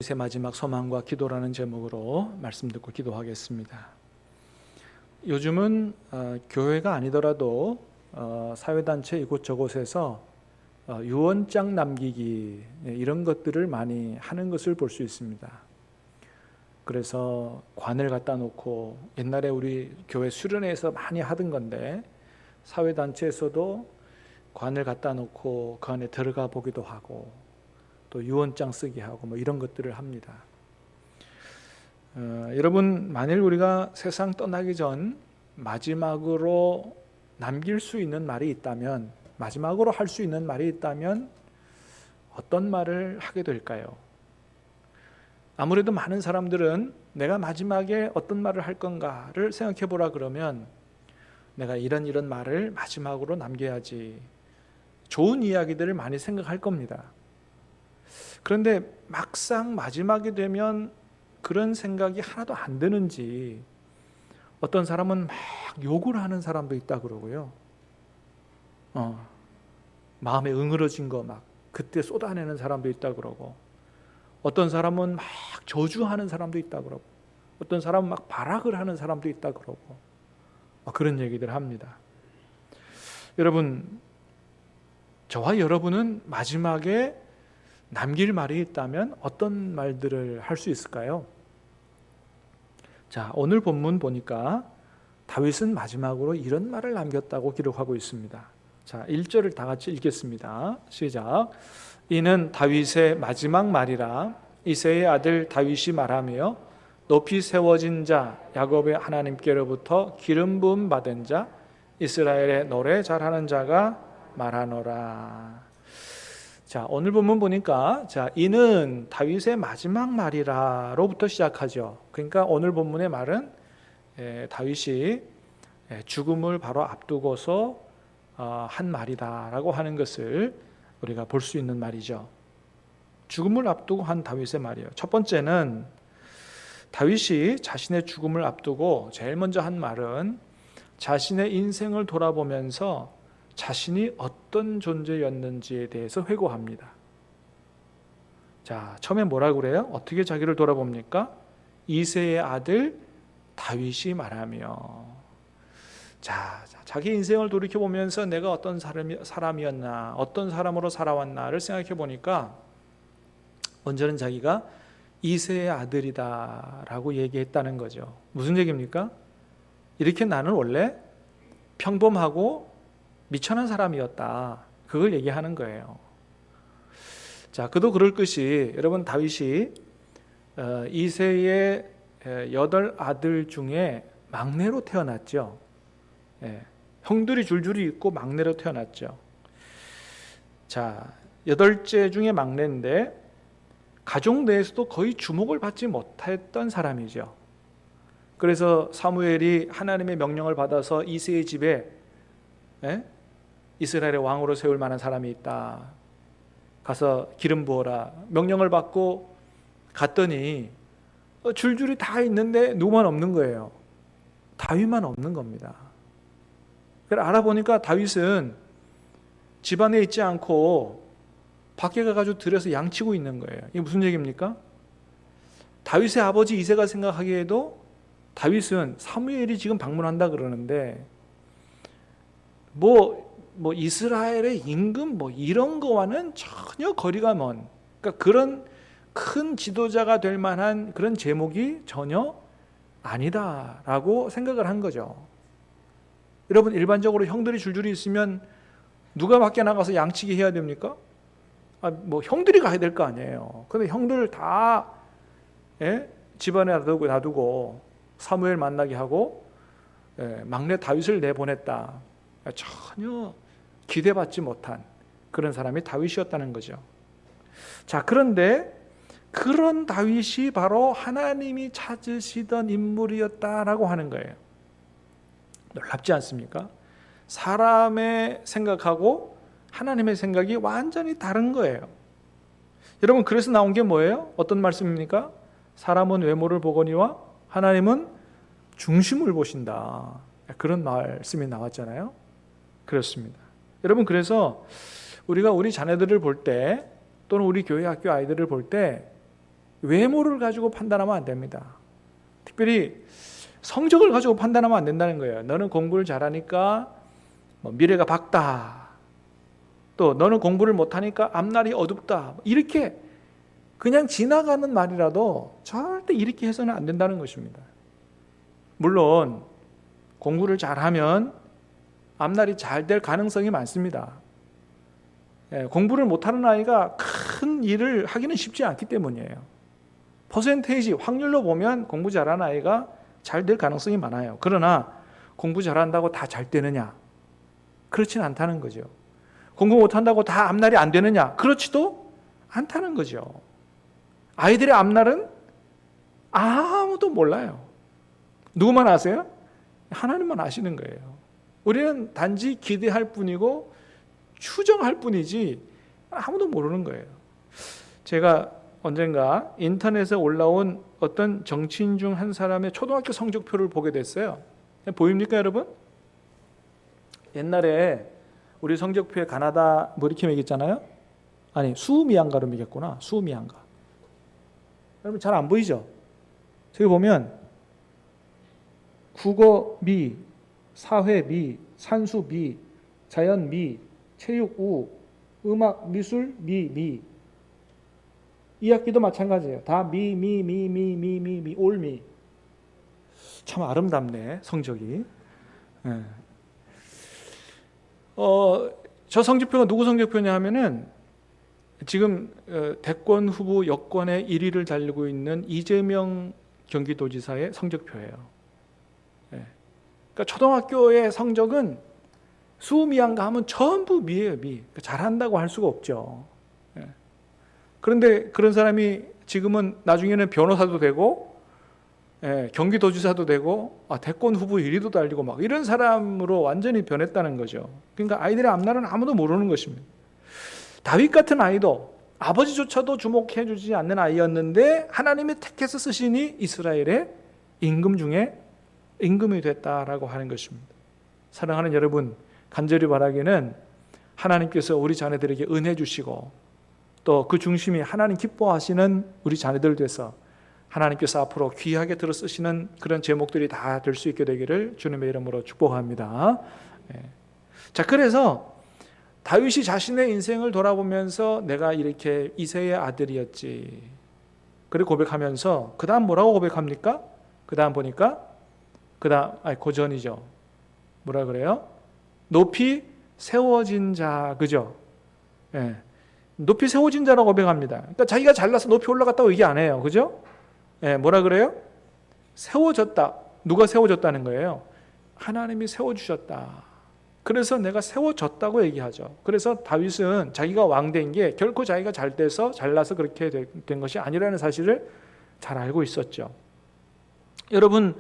새 마지막 소망과 기도라는 제목으로 말씀 듣고 기도하겠습니다. 요즘은 교회가 아니더라도 사회단체 이곳저곳에서 유언장 남기기 이런 것들을 많이 하는 것을 볼 수 있습니다. 그래서 관을 갖다 놓고 옛날에 우리 교회 수련회에서 많이 하던 건데 사회단체에서도 관을 갖다 놓고 그 안에 들어가 보기도 하고 또 유언장 쓰기 하고 뭐 이런 것들을 합니다. 여러분, 만일 우리가 세상 떠나기 전 마지막으로 남길 수 있는 말이 있다면, 마지막으로 할 수 있는 말이 있다면 어떤 말을 하게 될까요? 아무래도 많은 사람들은 내가 마지막에 어떤 말을 할 건가를 생각해 보라 그러면 내가 이런 말을 마지막으로 남겨야지, 좋은 이야기들을 많이 생각할 겁니다. 그런데 막상 마지막이 되면 그런 생각이 하나도 안 드는지 어떤 사람은 막 욕을 하는 사람도 있다 그러고요. 마음에 응어러진 거 막 그때 쏟아내는 사람도 있다 그러고, 어떤 사람은 막 저주하는 사람도 있다 그러고, 어떤 사람은 막 발악을 하는 사람도 있다 그러고, 그런 얘기들 합니다. 여러분, 저와 여러분은 마지막에 남길 말이 있다면 어떤 말들을 할 수 있을까요? 자, 오늘 본문 보니까 다윗은 마지막으로 이런 말을 남겼다고 기록하고 있습니다. 자, 1절을 다 같이 읽겠습니다. 시작. 이는 다윗의 마지막 말이라. 이새의 아들 다윗이 말하며 높이 세워진 자 야곱의 하나님께로부터 기름 부음 받은 자 이스라엘의 노래 잘하는 자가 말하노라. 자, 오늘 본문 보니까 이는 다윗의 마지막 말이라로부터 시작하죠. 그러니까 오늘 본문의 말은 다윗이 죽음을 바로 앞두고서 한 말이다라고 하는 것을 우리가 볼 수 있는 말이죠. 죽음을 앞두고 한 다윗의 말이에요. 첫 번째는 다윗이 자신의 죽음을 앞두고 제일 먼저 한 말은 자신의 인생을 돌아보면서 자신이 어떤 존재였는지에 대해서 회고합니다. 자, 처음에 뭐라고 그래요? 어떻게 자기를 돌아봅니까? 이새의 아들 다윗이 말하며. 자, 자기 인생을 돌이켜보면서 내가 어떤 사람이었나, 어떤 사람으로 살아왔나를 생각해 보니까 먼저는 자기가 이새의 아들이다라고 얘기했다는 거죠. 무슨 얘기입니까? 이렇게 나는 원래 평범하고 미천한 사람이었다, 그걸 얘기하는 거예요. 자, 그도 그럴 것이, 여러분, 다윗이 이새의 8 아들 중에 막내로 태어났죠. 형들이 줄줄이 있고 막내로 태어났죠. 자, 8째 중에 막내인데 가족 내에서도 거의 주목을 받지 못했던 사람이죠. 그래서 사무엘이 하나님의 명령을 받아서 이새의 집에 이스라엘의 왕으로 세울 만한 사람이 있다, 가서 기름 부어라 명령을 받고 갔더니 줄줄이 다 있는데 누구만 없는 거예요. 다윗만 없는 겁니다. 그래서 알아보니까 다윗은 집안에 있지 않고 밖에 가가지고 들여서 양치고 있는 거예요. 이게 무슨 얘기입니까? 다윗의 아버지 이새가 생각하기에도 다윗은 사무엘이 지금 방문한다 그러는데 뭐 이스라엘의 임금 이런 거와는 전혀 거리가 먼, 그러니까 그런 큰 지도자가 될 만한 그런 제목이 전혀 아니다라고 생각을 한 거죠. 여러분, 일반적으로 형들이 줄줄이 있으면 누가 밖에 나가서 양치기 해야 됩니까? 형들이 가야 될 거 아니에요. 근데 형들 다 집안에 놔두고 사무엘 만나게 하고 막내 다윗을 내보냈다. 전혀 기대받지 못한 그런 사람이 다윗이었다는 거죠. 자, 그런데 그런 다윗이 바로 하나님이 찾으시던 인물이었다라고 하는 거예요. 놀랍지 않습니까? 사람의 생각하고 하나님의 생각이 완전히 다른 거예요. 여러분, 그래서 나온 게 뭐예요? 어떤 말씀입니까? 사람은 외모를 보거니와 하나님은 중심을 보신다, 그런 말씀이 나왔잖아요. 그렇습니다. 여러분, 그래서 우리가 우리 자녀들을 볼 때, 또는 우리 교회 학교 아이들을 볼 때 외모를 가지고 판단하면 안 됩니다. 특별히 성적을 가지고 판단하면 안 된다는 거예요. 너는 공부를 잘하니까 미래가 밝다. 또 너는 공부를 못하니까 앞날이 어둡다. 이렇게 그냥 지나가는 말이라도 절대 이렇게 해서는 안 된다는 것입니다. 물론 공부를 잘하면 앞날이 잘 될 가능성이 많습니다. 공부를 못하는 아이가 큰 일을 하기는 쉽지 않기 때문이에요. 퍼센테이지, 확률로 보면 공부 잘하는 아이가 잘 될 가능성이 많아요. 그러나 공부 잘한다고 다 잘 되느냐? 그렇진 않다는 거죠. 공부 못한다고 다 앞날이 안 되느냐? 그렇지도 않다는 거죠. 아이들의 앞날은 아무도 몰라요. 누구만 아세요? 하나님만 아시는 거예요. 우리는 단지 기대할 뿐이고 추정할 뿐이지 아무도 모르는 거예요. 제가 언젠가 인터넷에 올라온 어떤 정치인 중 한 사람의 초등학교 성적표를 보게 됐어요. 보입니까, 여러분? 옛날에 우리 성적표에 가나다 뭐 이렇게 매겼잖아요. 아니, 수미양가로 매겼구나. 수미양가. 여러분 잘 안 보이죠? 저기 보면 국어 미, 사회 미, 산수 미, 자연 미, 체육 우, 음악 미술 미. 이 학기도 마찬가지예요. 다 미, 올미. 참 아름답네, 성적이. 네. 저 성적표가 누구 성적표냐 하면은 지금 대권 후보 여권의 1위를 달리고 있는 이재명 경기도지사의 성적표예요. 네. 그러니까 초등학교의 성적은 수미양가 하면 전부 미예요, 미. 그러니까 잘한다고 할 수가 없죠. 네. 그런데 그런 사람이 지금은 나중에는 변호사도 되고, 경기도지사도 되고, 대권 후보 1위도 달리고 막 이런 사람으로 완전히 변했다는 거죠. 그러니까 아이들의 앞날은 아무도 모르는 것입니다. 다윗 같은 아이도 아버지조차도 주목해 주지 않는 아이였는데 하나님이 택해서 쓰시니 이스라엘의 임금 중에 임금이 됐다라고 하는 것입니다. 사랑하는 여러분, 간절히 바라기는 하나님께서 우리 자녀들에게 은혜 주시고 또 그 중심이 하나님 기뻐하시는 우리 자녀들 돼서 하나님께서 앞으로 귀하게 들어 쓰시는 그런 제목들이 다 될 수 있게 되기를 주님의 이름으로 축복합니다. 자, 그래서 다윗이 자신의 인생을 돌아보면서 내가 이렇게 이새의 아들이었지. 그리고 고백하면서 그 다음 뭐라고 고백합니까? 그 다음 보니까 고전이죠. 뭐라 그래요? 높이 세워진 자, 그죠? 높이 세워진 자라고 고백합니다. 그러니까 자기가 잘나서 높이 올라갔다고 얘기 안 해요. 그죠? 뭐라 그래요? 세워졌다. 누가 세워졌다는 거예요? 하나님이 세워주셨다. 그래서 내가 세워졌다고 얘기하죠. 그래서 다윗은 자기가 왕된 게 결코 자기가 잘 돼서 잘나서 그렇게 된 것이 아니라는 사실을 잘 알고 있었죠. 여러분,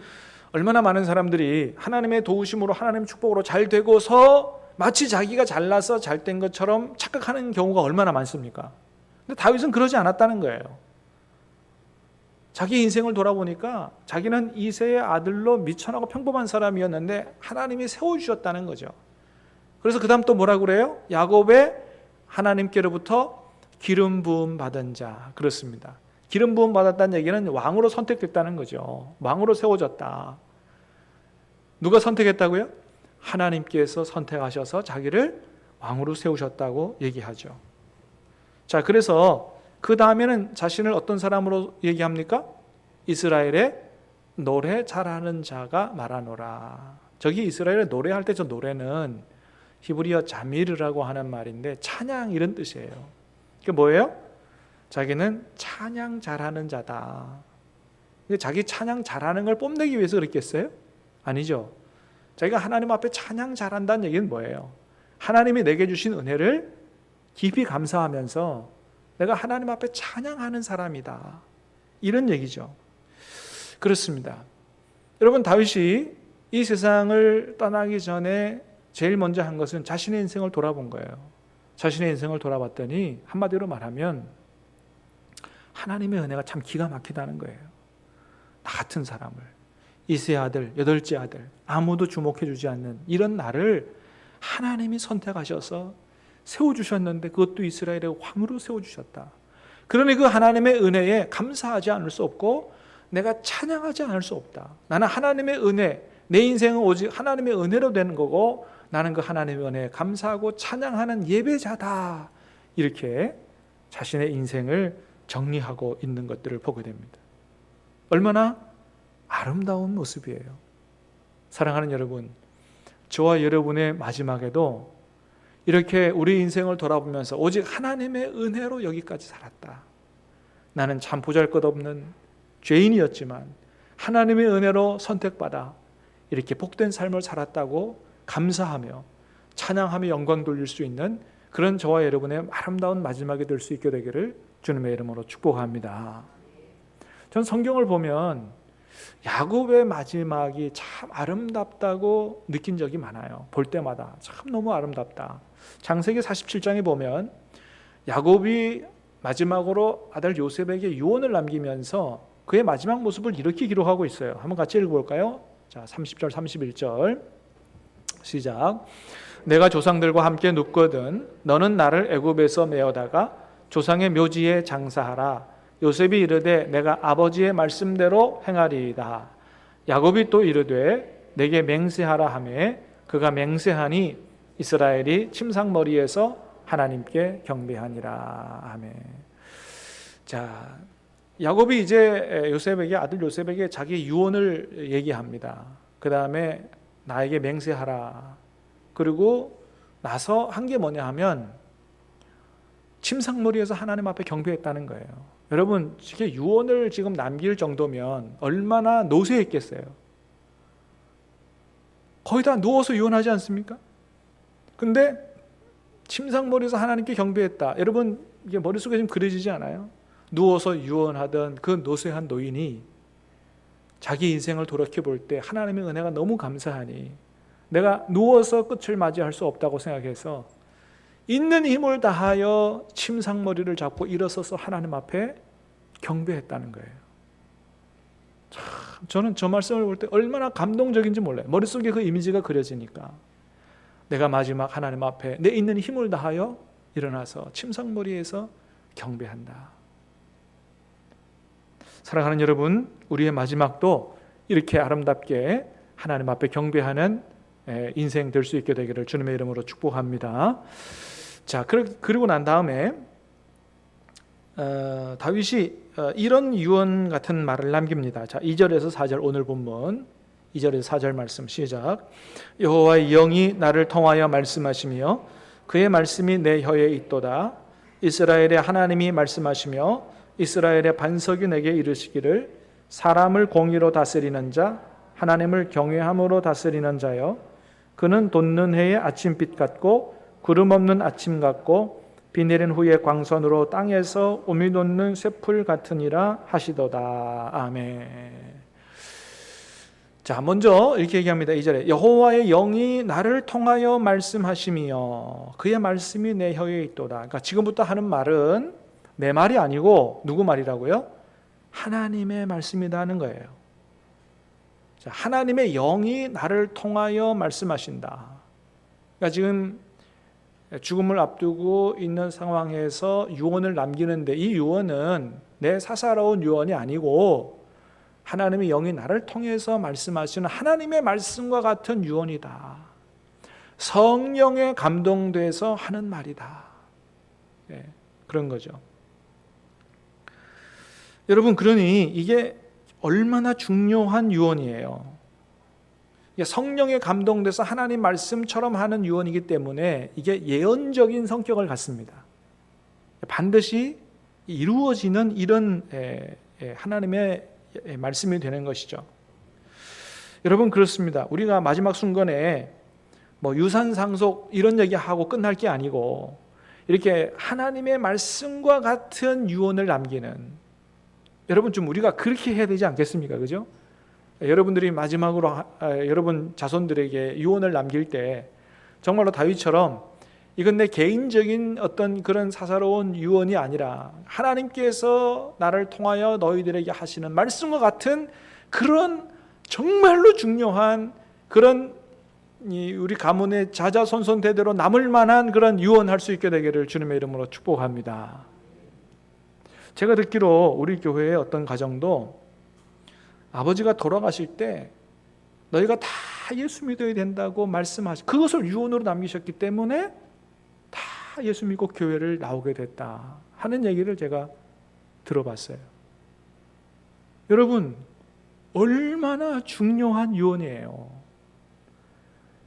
얼마나 많은 사람들이 하나님의 도우심으로 하나님의 축복으로 잘 되고서 마치 자기가 잘나서 잘 된 것처럼 착각하는 경우가 얼마나 많습니까? 근데 다윗은 그러지 않았다는 거예요. 자기 인생을 돌아보니까 자기는 이새의 아들로 미천하고 평범한 사람이었는데 하나님이 세워주셨다는 거죠. 그래서 그 다음 또 뭐라고 그래요? 야곱의 하나님께로부터 기름 부음 받은 자. 그렇습니다. 기름 부음 받았다는 얘기는 왕으로 선택됐다는 거죠. 왕으로 세워졌다. 누가 선택했다고요? 하나님께서 선택하셔서 자기를 왕으로 세우셨다고 얘기하죠. 자, 그래서 그 다음에는 자신을 어떤 사람으로 얘기합니까? 이스라엘의 노래 잘하는 자가 말하노라. 저기 이스라엘의 노래할 때 저 노래는 히브리어 자미르라고 하는 말인데 찬양 이런 뜻이에요. 그게 뭐예요? 자기는 찬양 잘하는 자다. 자기 찬양 잘하는 걸 뽐내기 위해서 그랬겠어요? 아니죠. 자기가 하나님 앞에 찬양 잘한다는 얘기는 뭐예요? 하나님이 내게 주신 은혜를 깊이 감사하면서 내가 하나님 앞에 찬양하는 사람이다. 이런 얘기죠. 그렇습니다. 여러분, 다윗이 이 세상을 떠나기 전에 제일 먼저 한 것은 자신의 인생을 돌아본 거예요. 자신의 인생을 돌아봤더니 한마디로 말하면 하나님의 은혜가 참 기가 막히다는 거예요. 나 같은 사람을, 이새의 아들, 여덟째 아들, 아무도 주목해 주지 않는 이런 나를 하나님이 선택하셔서 세워주셨는데 그것도 이스라엘의 왕으로 세워주셨다. 그러니 그 하나님의 은혜에 감사하지 않을 수 없고 내가 찬양하지 않을 수 없다. 나는 하나님의 은혜, 내 인생은 오직 하나님의 은혜로 되는 거고 나는 그 하나님의 은혜에 감사하고 찬양하는 예배자다. 이렇게 자신의 인생을 정리하고 있는 것들을 보게 됩니다. 얼마나 아름다운 모습이에요. 사랑하는 여러분, 저와 여러분의 마지막에도 이렇게 우리 인생을 돌아보면서 오직 하나님의 은혜로 여기까지 살았다. 나는 참 보잘것없는 죄인이었지만 하나님의 은혜로 선택받아 이렇게 복된 삶을 살았다고 감사하며 찬양하며 영광 돌릴 수 있는 그런 저와 여러분의 아름다운 마지막이 될 수 있게 되기를 주님의 이름으로 축복합니다. 전 성경을 보면 야곱의 마지막이 참 아름답다고 느낀 적이 많아요. 볼 때마다 참 너무 아름답다. 창세기 47장에 보면 야곱이 마지막으로 아들 요셉에게 유언을 남기면서 그의 마지막 모습을 이렇게 기록하고 있어요. 한번 같이 읽어볼까요? 자, 30절 31절 시작. 내가 조상들과 함께 눕거든 너는 나를 애굽에서 메어다가 조상의 묘지에 장사하라. 요셉이 이르되 내가 아버지의 말씀대로 행하리이다. 야곱이 또 이르되 내게 맹세하라 하매 그가 맹세하니 이스라엘이 침상머리에서 하나님께 경배하니라. 아멘. 자, 야곱이 이제 요셉에게 아들 요셉에게 자기 유언을 얘기합니다. 그 다음에 나에게 맹세하라. 그리고 나서 한 게 뭐냐 하면 침상머리에서 하나님 앞에 경배했다는 거예요. 여러분, 이게 유언을 지금 남길 정도면 얼마나 노쇠했겠어요. 거의 다 누워서 유언하지 않습니까? 근데 침상머리에서 하나님께 경배했다. 여러분, 이게 머릿속에 좀 그려지지 않아요? 누워서 유언하던 그 노쇠한 노인이 자기 인생을 돌이켜볼 때 하나님의 은혜가 너무 감사하니 내가 누워서 끝을 맞이할 수 없다고 생각해서 있는 힘을 다하여 침상머리를 잡고 일어서서 하나님 앞에 경배했다는 거예요. 참, 저는 저 말씀을 볼 때 얼마나 감동적인지 몰라요. 머릿속에 그 이미지가 그려지니까 내가 마지막 하나님 앞에 내 있는 힘을 다하여 일어나서 침상머리에서 경배한다. 사랑하는 여러분, 우리의 마지막도 이렇게 아름답게 하나님 앞에 경배하는 인생 될 수 있게 되기를 주님의 이름으로 축복합니다. 자, 그리고 난 다음에 다윗이 이런 유언 같은 말을 남깁니다. 자, 2절에서 4절 오늘 본문 2절에서 4절 말씀 시작. 여호와의 영이 나를 통하여 말씀하시며 그의 말씀이 내 혀에 있도다. 이스라엘의 하나님이 말씀하시며 이스라엘의 반석이 내게 이르시기를 사람을 공의로 다스리는 자 하나님을 경외함으로 다스리는 자여 그는 돋는 해의 아침빛 같고 구름 없는 아침 같고 비 내린 후에 광선으로 땅에서 오미 돋는 쇠풀 같으니라 하시도다. 아멘. 자, 먼저 이렇게 얘기합니다. 2절에 여호와의 영이 나를 통하여 말씀하시며 그의 말씀이 내 혀에 있도다. 그러니까 지금부터 하는 말은 내 말이 아니고 누구 말이라고요? 하나님의 말씀이다 하는 거예요. 자, 하나님의 영이 나를 통하여 말씀하신다. 그러니까 지금 죽음을 앞두고 있는 상황에서 유언을 남기는데 이 유언은 내 사사로운 유언이 아니고 하나님의 영이 나를 통해서 말씀하시는 하나님의 말씀과 같은 유언이다. 성령에 감동돼서 하는 말이다. 네, 그런 거죠. 여러분, 그러니 이게 얼마나 중요한 유언이에요. 성령에 감동돼서 하나님 말씀처럼 하는 유언이기 때문에 이게 예언적인 성격을 갖습니다. 반드시 이루어지는 이런 하나님의 말씀이 되는 것이죠. 여러분, 그렇습니다. 우리가 마지막 순간에 뭐 유산상속 이런 얘기하고 끝날 게 아니고 이렇게 하나님의 말씀과 같은 유언을 남기는, 여러분 좀 우리가 그렇게 해야 되지 않겠습니까? 그죠? 여러분들이 마지막으로 여러분 자손들에게 유언을 남길 때 정말로 다윗처럼 이건 내 개인적인 어떤 그런 사사로운 유언이 아니라 하나님께서 나를 통하여 너희들에게 하시는 말씀과 같은 그런 정말로 중요한 그런 우리 가문의 자자손손 대대로 남을 만한 그런 유언할 수 있게 되기를 주님의 이름으로 축복합니다. 제가 듣기로 우리 교회의 어떤 가정도 아버지가 돌아가실 때 너희가 다 예수 믿어야 된다고 말씀하시, 그것을 유언으로 남기셨기 때문에 다 예수 믿고 교회를 나오게 됐다 하는 얘기를 제가 들어봤어요. 여러분, 얼마나 중요한 유언이에요.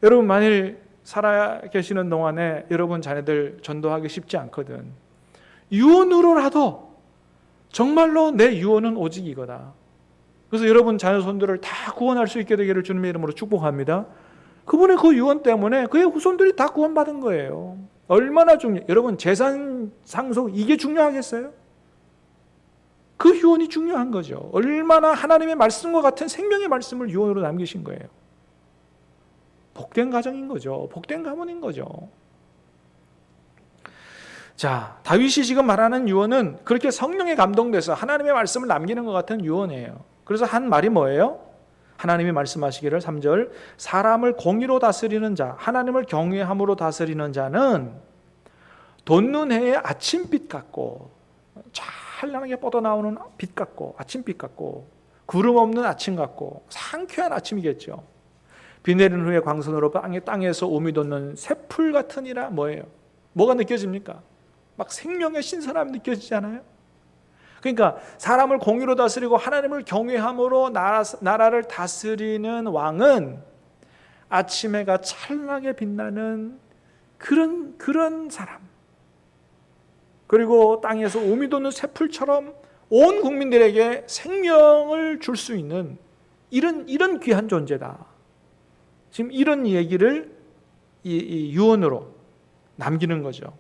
여러분, 만일 살아 계시는 동안에 여러분 자녀들 전도하기 쉽지 않거든. 유언으로라도 정말로 내 유언은 오직 이거다. 그래서 여러분 자녀 손들을 다 구원할 수 있게 되기를 주님의 이름으로 축복합니다. 그분의 그 유언 때문에 그의 후손들이 다 구원받은 거예요. 얼마나 중요해요. 여러분, 재산 상속 이게 중요하겠어요? 그 유언이 중요한 거죠. 얼마나 하나님의 말씀과 같은 생명의 말씀을 유언으로 남기신 거예요. 복된 가정인 거죠. 복된 가문인 거죠. 자, 다윗이 지금 말하는 유언은 그렇게 성령에 감동돼서 하나님의 말씀을 남기는 것 같은 유언이에요. 그래서 한 말이 뭐예요? 하나님이 말씀하시기를 3절, 사람을 공의로 다스리는 자, 하나님을 경외함으로 다스리는 자는 돋는 해의 아침빛 같고, 찬란하게 뻗어나오는 빛 같고, 아침빛 같고, 구름 없는 아침 같고, 상쾌한 아침이겠죠. 비 내린 후에 광선으로 땅에서 오미 돋는 새풀 같으니라. 뭐예요? 뭐가 느껴집니까? 막 생명의 신선함이 느껴지잖아요. 그러니까 사람을 공의로 다스리고 하나님을 경외함으로 나라를 다스리는 왕은 아침 해가 찬란하게 빛나는 그런 사람, 그리고 땅에서 오미 돋는 새풀처럼 온 국민들에게 생명을 줄 수 있는 이런 귀한 존재다. 지금 이런 얘기를 이 유언으로 남기는 거죠.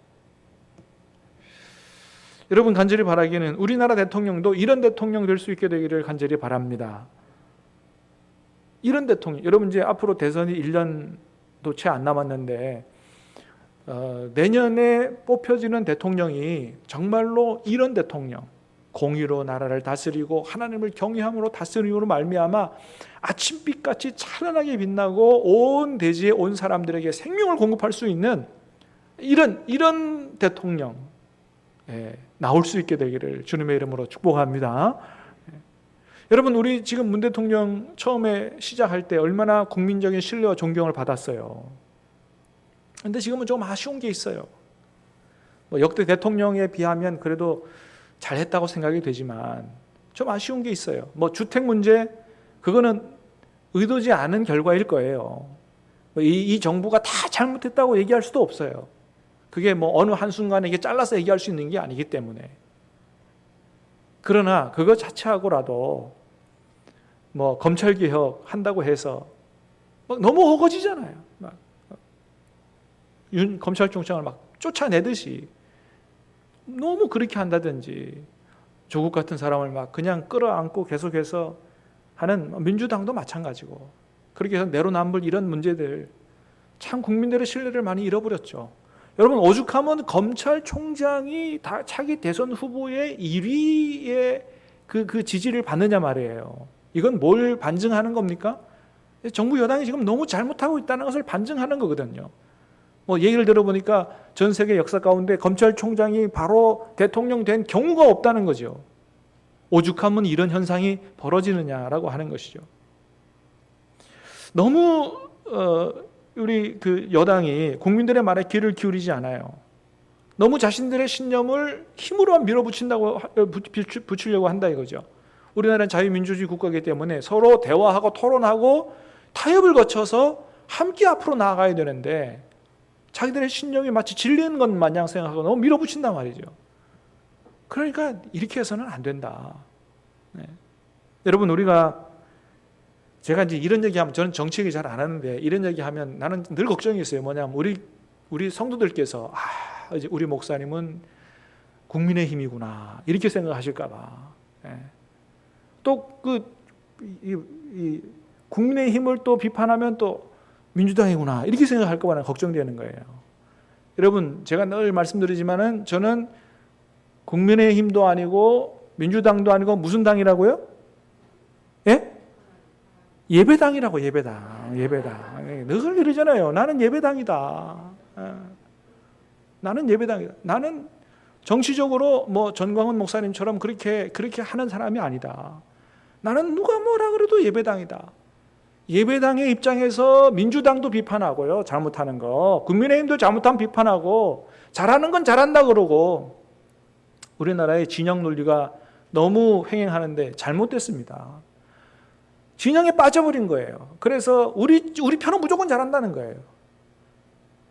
여러분, 간절히 바라기는 우리나라 대통령도 이런 대통령 될 수 있게 되기를 간절히 바랍니다. 이런 대통령, 여러분 이제 앞으로 대선이 1년도 채 안 남았는데 내년에 뽑혀지는 대통령이 정말로 이런 대통령, 공의로 나라를 다스리고 하나님을 경외함으로 다스림으로 말미암아 아침빛같이 찬란하게 빛나고 온 대지에 온 사람들에게 생명을 공급할 수 있는 이런 대통령 나올 수 있게 되기를 주님의 이름으로 축복합니다. 여러분, 우리 지금 문 대통령 처음에 시작할 때 얼마나 국민적인 신뢰와 존경을 받았어요. 그런데 지금은 좀 아쉬운 게 있어요. 역대 대통령에 비하면 그래도 잘했다고 생각이 되지만 좀 아쉬운 게 있어요. 주택 문제, 그거는 의도지 않은 결과일 거예요. 이 정부가 다 잘못했다고 얘기할 수도 없어요. 그게 어느 한순간에 이게 잘라서 얘기할 수 있는 게 아니기 때문에. 그러나 그거 자체하고라도 검찰개혁 한다고 해서 너무 어거지잖아요. 윤 검찰총장을 쫓아내듯이 너무 그렇게 한다든지, 조국 같은 사람을 그냥 끌어안고 계속해서 하는 민주당도 마찬가지고, 그렇게 해서 내로남불 이런 문제들 참 국민들의 신뢰를 많이 잃어버렸죠. 여러분, 오죽하면 검찰총장이 차기 대선 후보의 1위의 그 지지를 받느냐 말이에요. 이건 뭘 반증하는 겁니까? 정부 여당이 지금 너무 잘못하고 있다는 것을 반증하는 거거든요. 얘기를 들어보니까 전 세계 역사 가운데 검찰총장이 바로 대통령 된 경우가 없다는 거죠. 오죽하면 이런 현상이 벌어지느냐라고 하는 것이죠. 너무 우리 여당이 국민들의 말에 귀를 기울이지 않아요. 너무 자신들의 신념을 힘으로만 붙이려고 한다 이거죠. 우리나라는 자유민주주의 국가이기 때문에 서로 대화하고 토론하고 타협을 거쳐서 함께 앞으로 나아가야 되는데, 자기들의 신념이 마치 진리인 것 마냥 생각하고 너무 밀어붙인단 말이죠. 그러니까 이렇게 해서는 안 된다. 네. 여러분, 제가 이제 이런 얘기하면, 저는 정치 얘기 잘 안 하는데 이런 얘기하면 나는 늘 걱정이 있어요. 뭐냐면 우리 성도들께서 이제 우리 목사님은 국민의 힘이구나 이렇게 생각하실까 봐. 네. 또 이 국민의 힘을 또 비판하면 또 민주당이구나 이렇게 생각할까 봐 걱정되는 거예요. 여러분, 제가 늘 말씀드리지만은 저는 국민의힘도 아니고 민주당도 아니고 무슨 당이라고요? 예? 예배당이라고. 예배당. 늘 이러잖아요. 나는 예배당이다. 나는 예배당이다. 나는 정치적으로 뭐 전광훈 목사님처럼 그렇게 하는 사람이 아니다. 나는 누가 뭐라 그래도 예배당이다. 예배당의 입장에서 민주당도 비판하고요. 잘못하는 거. 국민의힘도 잘못하면 비판하고 잘하는 건 잘한다 그러고 우리나라의 진영 논리가 너무 횡행하는데 잘못됐습니다. 진영에 빠져버린 거예요. 그래서 우리 편은 무조건 잘한다는 거예요.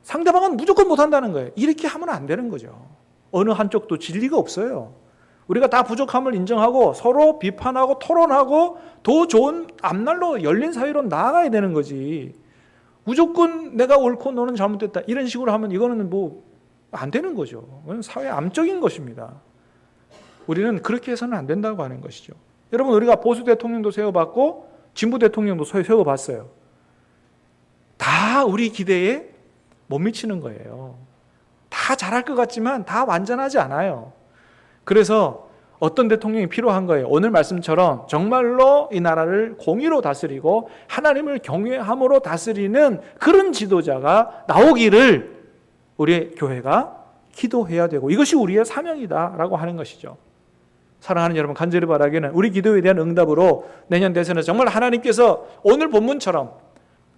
상대방은 무조건 못한다는 거예요. 이렇게 하면 안 되는 거죠. 어느 한쪽도 진리가 없어요. 우리가 다 부족함을 인정하고 서로 비판하고 토론하고 더 좋은 앞날로 열린 사회로 나아가야 되는 거지. 무조건 내가 옳고 너는 잘못됐다 이런 식으로 하면 이거는 뭐 안 되는 거죠. 그건 사회 암적인 것입니다. 우리는 그렇게 해서는 안 된다고 하는 것이죠. 여러분, 우리가 보수 대통령도 세워봤고 진보 대통령도 세워봤어요. 다 우리 기대에 못 미치는 거예요. 다 잘할 것 같지만 다 완전하지 않아요. 그래서 어떤 대통령이 필요한 거예요. 오늘 말씀처럼 정말로 이 나라를 공의로 다스리고 하나님을 경외함으로 다스리는 그런 지도자가 나오기를 우리 교회가 기도해야 되고 이것이 우리의 사명이다라고 하는 것이죠. 사랑하는 여러분, 간절히 바라기는 우리 기도에 대한 응답으로 내년 대선에 정말 하나님께서 오늘 본문처럼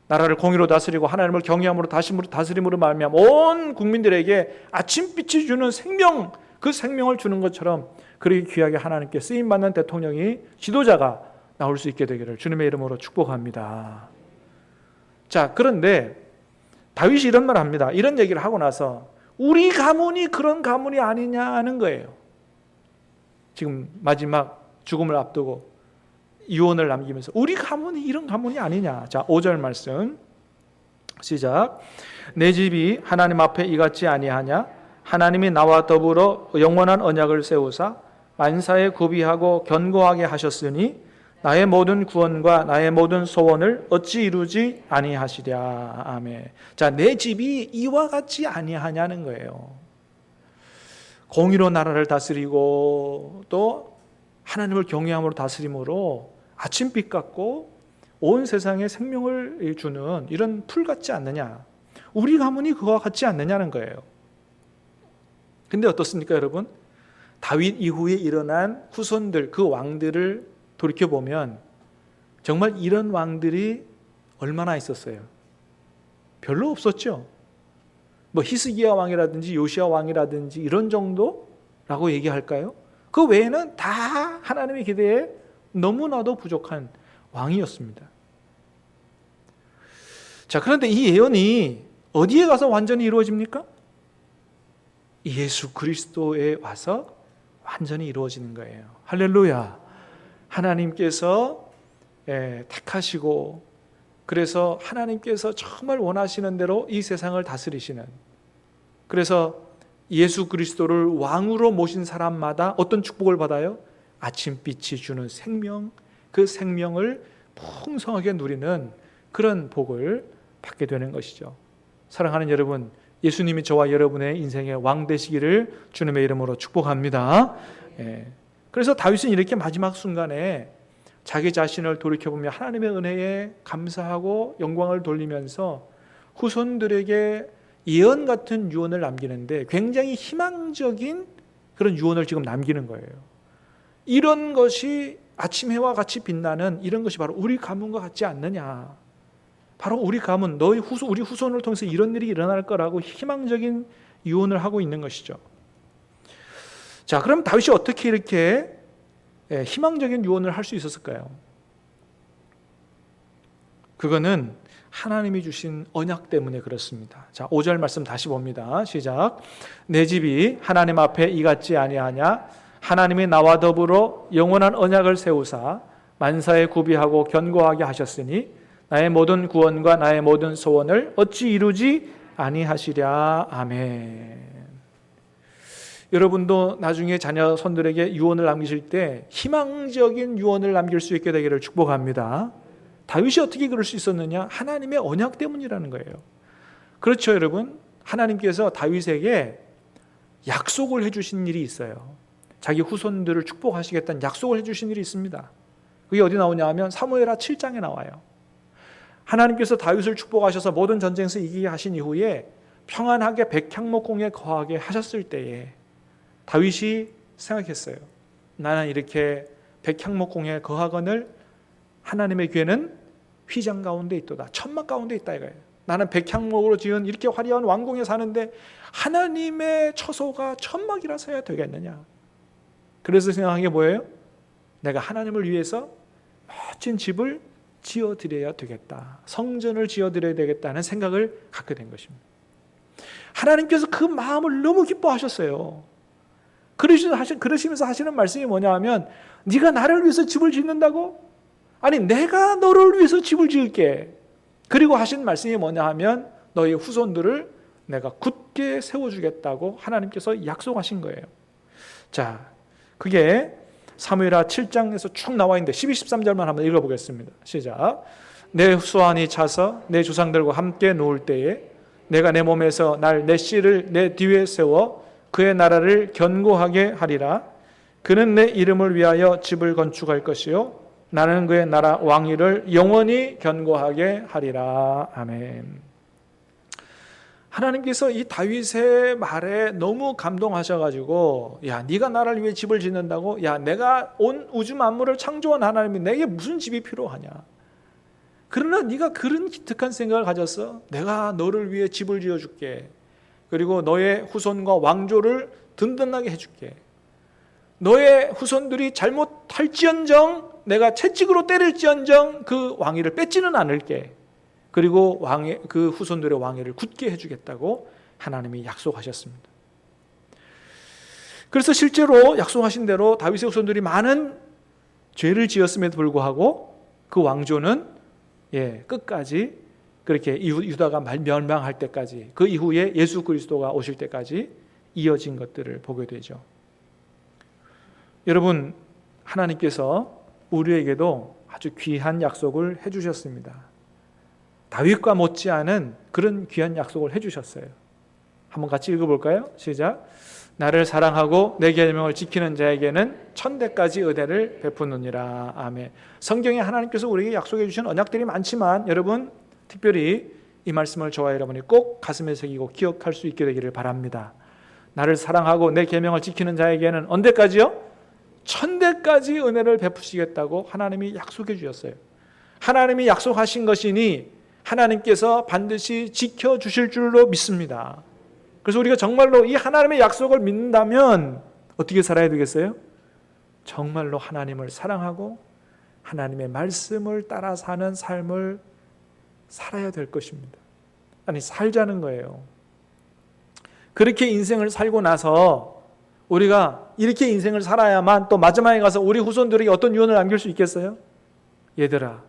나라를 공의로 다스리고 하나님을 경외함으로 다스림으로 말미암아 온 국민들에게 아침빛이 주는 생명, 그 생명을 주는 것처럼 그렇게 귀하게 하나님께 쓰임받는 대통령이 지도자가 나올 수 있게 되기를 주님의 이름으로 축복합니다. 자, 그런데 다윗이 이런 말을 합니다. 이런 얘기를 하고 나서 우리 가문이 그런 가문이 아니냐는 거예요. 지금 마지막 죽음을 앞두고 유언을 남기면서 우리 가문이 이런 가문이 아니냐. 자, 5절 말씀 시작. 내 집이 하나님 앞에 이같지 아니하냐. 하나님이 나와 더불어 영원한 언약을 세우사 만사에 구비하고 견고하게 하셨으니 나의 모든 구원과 나의 모든 소원을 어찌 이루지 아니하시랴. 아멘. 자, 내 집이 이와 같지 아니하냐는 거예요. 공의로 나라를 다스리고 또 하나님을 경외함으로 다스림으로 아침빛 같고 온 세상에 생명을 주는 이런 풀 같지 않느냐. 우리 가문이 그와 같지 않느냐는 거예요. 근데 어떻습니까, 여러분? 다윗 이후에 일어난 후손들, 그 왕들을 돌이켜보면 정말 이런 왕들이 얼마나 있었어요? 별로 없었죠. 뭐 히스기야 왕이라든지 요시야 왕이라든지 이런 정도라고 얘기할까요? 그 외에는 다 하나님의 기대에 너무나도 부족한 왕이었습니다. 자, 그런데 이 예언이 어디에 가서 완전히 이루어집니까? 예수 그리스도에 와서 완전히 이루어지는 거예요. 할렐루야. 하나님께서 택하시고 그래서 하나님께서 정말 원하시는 대로 이 세상을 다스리시는, 그래서 예수 그리스도를 왕으로 모신 사람마다 어떤 축복을 받아요? 아침빛이 주는 생명, 그 생명을 풍성하게 누리는 그런 복을 받게 되는 것이죠. 사랑하는 여러분, 예수님이 저와 여러분의 인생의 왕 되시기를 주님의 이름으로 축복합니다. 그래서 다윗은 이렇게 마지막 순간에 자기 자신을 돌이켜보며 하나님의 은혜에 감사하고 영광을 돌리면서 후손들에게 예언 같은 유언을 남기는데 굉장히 희망적인 그런 유언을 지금 남기는 거예요. 이런 것이 아침 해와 같이 빛나는 이런 것이 바로 우리 가문과 같지 않느냐. 바로 우리 가문, 우리 후손을 통해서 이런 일이 일어날 거라고 희망적인 유언을 하고 있는 것이죠. 자, 그럼 다윗이 어떻게 이렇게 희망적인 유언을 할 수 있었을까요? 그거는 하나님이 주신 언약 때문에 그렇습니다. 자, 5절 말씀 다시 봅니다. 시작. 내 집이 하나님 앞에 이같지 아니하냐. 하나님이 나와 더불어 영원한 언약을 세우사 만사에 구비하고 견고하게 하셨으니 나의 모든 구원과 나의 모든 소원을 어찌 이루지 아니하시랴. 아멘. 여러분도 나중에 자녀 손들에게 유언을 남기실 때 희망적인 유언을 남길 수 있게 되기를 축복합니다. 다윗이 어떻게 그럴 수 있었느냐? 하나님의 언약 때문이라는 거예요. 그렇죠, 여러분? 하나님께서 다윗에게 약속을 해주신 일이 있어요. 자기 후손들을 축복하시겠다는 약속을 해주신 일이 있습니다. 그게 어디 나오냐 하면 사무엘하 7장에 나와요. 하나님께서 다윗을 축복하셔서 모든 전쟁에서 이기게 하신 이후에 평안하게 백향목공에 거하게 하셨을 때에 다윗이 생각했어요. 나는 이렇게 백향목공에 거하거늘 하나님의 괴는 휘장 가운데 있도다. 천막 가운데 있다 이거예요. 나는 백향목으로 지은 이렇게 화려한 왕궁에 사는데 하나님의 처소가 천막이라서야 되겠느냐. 그래서 생각한 게 뭐예요? 내가 하나님을 위해서 멋진 집을 지어드려야 되겠다. 성전을 지어드려야 되겠다는 생각을 갖게 된 것입니다. 하나님께서 그 마음을 너무 기뻐하셨어요. 그러시면서 하시는 말씀이 뭐냐 하면 네가 나를 위해서 집을 짓는다고? 아니 내가 너를 위해서 집을 지을게. 그리고 하신 말씀이 뭐냐 하면 너의 후손들을 내가 굳게 세워주겠다고 하나님께서 약속하신 거예요. 자, 그게 사무엘하 7장에서 쭉 나와 있는데 12, 13절만 한번 읽어보겠습니다. 시작. 내 수완이 차서 내 조상들과 함께 누울 때에 내가 내 몸에서 내 씨를 내 뒤에 세워 그의 나라를 견고하게 하리라. 그는 내 이름을 위하여 집을 건축할 것이요 나는 그의 나라 왕위를 영원히 견고하게 하리라. 아멘. 하나님께서 이 다윗의 말에 너무 감동하셔가지고 야 네가 나를 위해 집을 짓는다고? 야 내가 온 우주 만물을 창조한 하나님이 내게 무슨 집이 필요하냐. 그러나 네가 그런 기특한 생각을 가졌어. 내가 너를 위해 집을 지어줄게. 그리고 너의 후손과 왕조를 든든하게 해줄게. 너의 후손들이 잘못할지언정 내가 채찍으로 때릴지언정 그 왕위를 뺏지는 않을게. 그리고 그 후손들의 왕위를 굳게 해주겠다고 하나님이 약속하셨습니다. 그래서 실제로 약속하신 대로 다윗의 후손들이 많은 죄를 지었음에도 불구하고 그 왕조는 끝까지 그렇게 유다가 멸망할 때까지 그 이후에 예수 그리스도가 오실 때까지 이어진 것들을 보게 되죠. 여러분, 하나님께서 우리에게도 아주 귀한 약속을 해주셨습니다. 다윗과 못지않은 그런 귀한 약속을 해주셨어요. 한번 같이 읽어볼까요? 시작. 나를 사랑하고 내 계명을 지키는 자에게는 천대까지 은혜를 베푸느니라. 아멘. 성경에 하나님께서 우리에게 약속해 주신 언약들이 많지만 여러분 특별히 이 말씀을 저와 여러분이 꼭 가슴에 새기고 기억할 수 있게 되기를 바랍니다. 나를 사랑하고 내 계명을 지키는 자에게는 언제까지요? 천대까지 은혜를 베푸시겠다고 하나님이 약속해 주셨어요. 하나님이 약속하신 것이니 하나님께서 반드시 지켜주실 줄로 믿습니다. 그래서 우리가 정말로 이 하나님의 약속을 믿는다면 어떻게 살아야 되겠어요? 정말로 하나님을 사랑하고 하나님의 말씀을 따라 사는 삶을 살아야 될 것입니다. 아니, 살자는 거예요. 그렇게 인생을 살고 나서 우리가 이렇게 인생을 살아야만 또 마지막에 가서 우리 후손들에게 어떤 유언을 남길 수 있겠어요? 얘들아,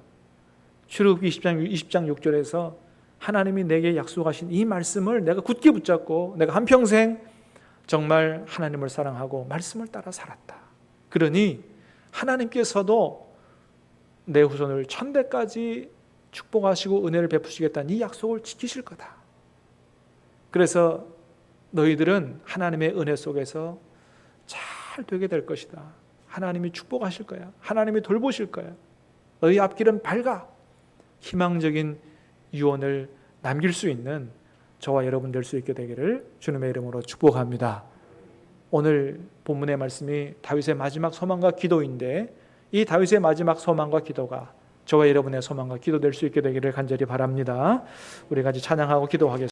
출애굽기 20장 6절에서 하나님이 내게 약속하신 이 말씀을 내가 굳게 붙잡고 내가 한평생 정말 하나님을 사랑하고 말씀을 따라 살았다. 그러니 하나님께서도 내 후손을 천대까지 축복하시고 은혜를 베푸시겠다는 이 약속을 지키실 거다. 그래서 너희들은 하나님의 은혜 속에서 잘 되게 될 것이다. 하나님이 축복하실 거야. 하나님이 돌보실 거야. 너희 앞길은 밝아. 희망적인 유언을 남길 수 있는 저와 여러분 될 수 있게 되기를 주님의 이름으로 축복합니다. 오늘 본문의 말씀이 다윗의 마지막 소망과 기도인데 이 다윗의 마지막 소망과 기도가 저와 여러분의 소망과 기도 될 수 있게 되기를 간절히 바랍니다. 우리 같이 찬양하고 기도하겠습니다.